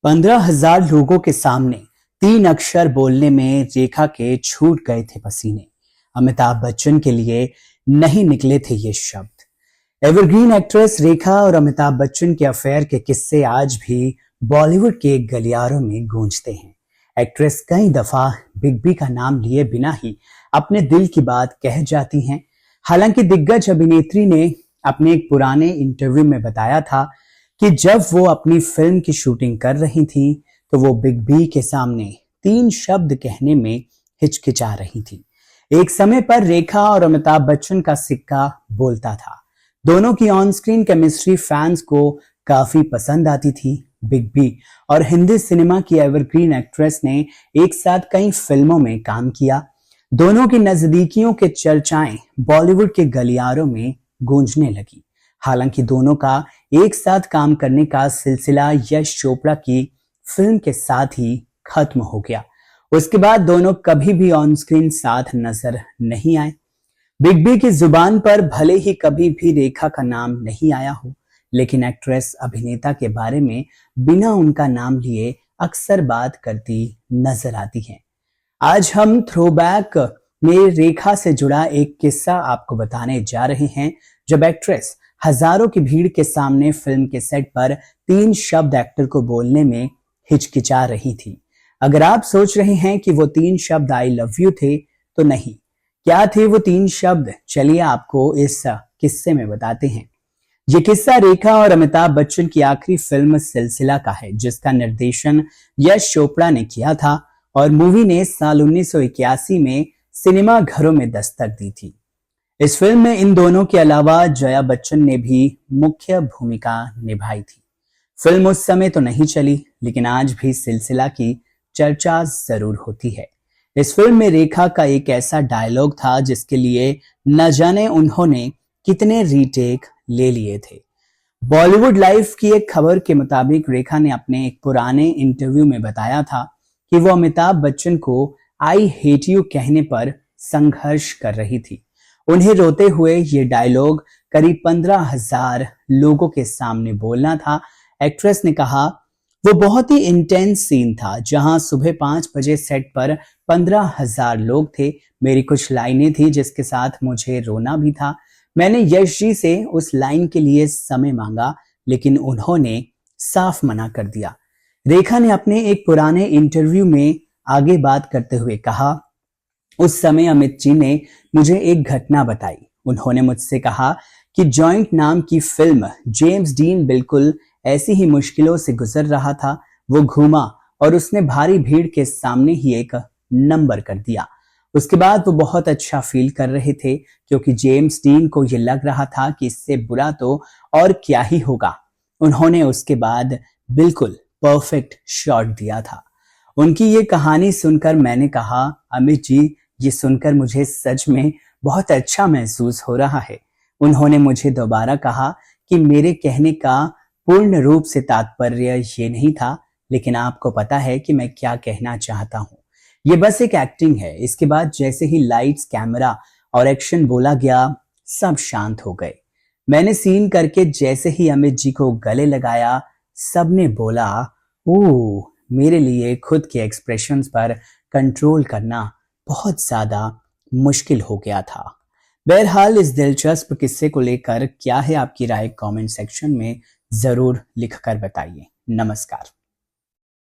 15,000 लोगों के सामने 3 अक्षर बोलने में रेखा के छूट गए थे पसीने। अमिताभ बच्चन के लिए नहीं निकले थे ये शब्द। एवरग्रीन एक्ट्रेस रेखा और अमिताभ बच्चन के अफेयर के किस्से आज भी बॉलीवुड के गलियारों में गूंजते हैं। एक्ट्रेस कई दफा बिग बी का नाम लिए बिना ही अपने दिल की बात कह जाती हैं। हालांकि दिग्गज अभिनेत्री ने अपने एक पुराने इंटरव्यू में बताया था कि जब वो अपनी फिल्म की शूटिंग कर रही थी तो वो बिग बी के सामने 3 शब्द कहने में हिचकिचा रही थी। एक समय पर रेखा और अमिताभ बच्चन का सिक्का बोलता था। दोनों की ऑन स्क्रीन केमिस्ट्री फैंस को काफी पसंद आती थी। बिग बी और हिंदी सिनेमा की एवरग्रीन एक्ट्रेस ने एक साथ कई फिल्मों में काम किया। दोनों की नजदीकियों के चर्चाएं बॉलीवुड के गलियारों में गूंजने लगी। हालांकि दोनों का एक साथ काम करने का सिलसिला यश चोपड़ा की फिल्म के साथ ही खत्म हो गया। उसके बाद दोनों कभी भी ऑन स्क्रीन साथ नजर नहीं आए। बिग बी की जुबान पर भले ही कभी भी रेखा का नाम नहीं आया हो, लेकिन एक्ट्रेस अभिनेता के बारे में बिना उनका नाम लिए अक्सर बात करती नजर आती हैं। आज हम थ्रोबैक में रेखा से जुड़ा एक किस्सा आपको बताने जा रहे हैं, जब एक्ट्रेस हजारों की भीड़ के सामने फिल्म के सेट पर 3 शब्द एक्टर को बोलने में हिचकिचा रही थी। अगर आप सोच रहे हैं कि वो 3 शब्द आई लव यू थे, तो नहीं। क्या थे वो 3 शब्द? चलिए आपको इस किस्से में बताते हैं। ये किस्सा रेखा और अमिताभ बच्चन की आखिरी फिल्म सिलसिला का है, जिसका निर्देशन यश चोपड़ा ने किया था और मूवी ने साल 1981 में सिनेमा घरों में दस्तक दी थी। इस फिल्म में इन दोनों के अलावा जया बच्चन ने भी मुख्य भूमिका निभाई थी। फिल्म उस समय तो नहीं चली, लेकिन आज भी सिलसिला की चर्चा जरूर होती है। इस फिल्म में रेखा का एक ऐसा डायलॉग था जिसके लिए न जाने उन्होंने कितने रीटेक ले लिए थे। बॉलीवुड लाइव की एक खबर के मुताबिक रेखा ने अपने एक पुराने इंटरव्यू में बताया था कि वो अमिताभ बच्चन को आई हेट यू कहने पर संघर्ष कर रही थी। उन्हें रोते हुए ये डायलॉग करीब 15,000 लोगों के सामने बोलना था। एक्ट्रेस ने कहा, वो बहुत ही इंटेंस सीन था जहां सुबह 5 बजे सेट पर 15,000 लोग थे। मेरी कुछ लाइनें थी जिसके साथ मुझे रोना भी था। मैंने यश जी से उस लाइन के लिए समय मांगा, लेकिन उन्होंने साफ मना कर दिया। रेखा ने अपने एक पुराने इंटरव्यू में आगे बात करते हुए कहा, उस समय अमित जी ने मुझे एक घटना बताई। उन्होंने मुझसे कहा कि जॉइंट नाम की फिल्म जेम्स डीन बिल्कुल ऐसी ही मुश्किलों से गुजर रहा था। वो घूमा और उसने भारी भीड़ के सामने ही एक नंबर कर दिया। उसके बाद वो बहुत अच्छा फील कर रहे थे, क्योंकि जेम्स डीन को ये लग रहा था कि इससे बुरा तो और क्या ही होगा। उन्होंने उसके बाद बिल्कुल परफेक्ट शॉट दिया था। उनकी ये कहानी सुनकर मैंने कहा, अमित जी, ये सुनकर मुझे सच में बहुत अच्छा महसूस हो रहा है। उन्होंने मुझे दोबारा कहा कि मेरे कहने का पूर्ण रूप से तात्पर्य ये नहीं था, लेकिन आपको पता है कि मैं क्या कहना चाहता हूँ। ये बस एक एक्टिंग है। इसके बाद जैसे ही लाइट्स, कैमरा और एक्शन बोला गया, सब शांत हो गए। मैंने सीन करके जैसे ही अमित जी को गले लगाया, सबने बोला, ओह, मेरे लिए खुद के एक्सप्रेशंस पर कंट्रोल करना बहुत ज्यादा मुश्किल हो गया था। बहरहाल इस दिलचस्प किस्से को लेकर क्या है आपकी राय, कमेंट सेक्शन में जरूर लिखकर बताइए। नमस्कार।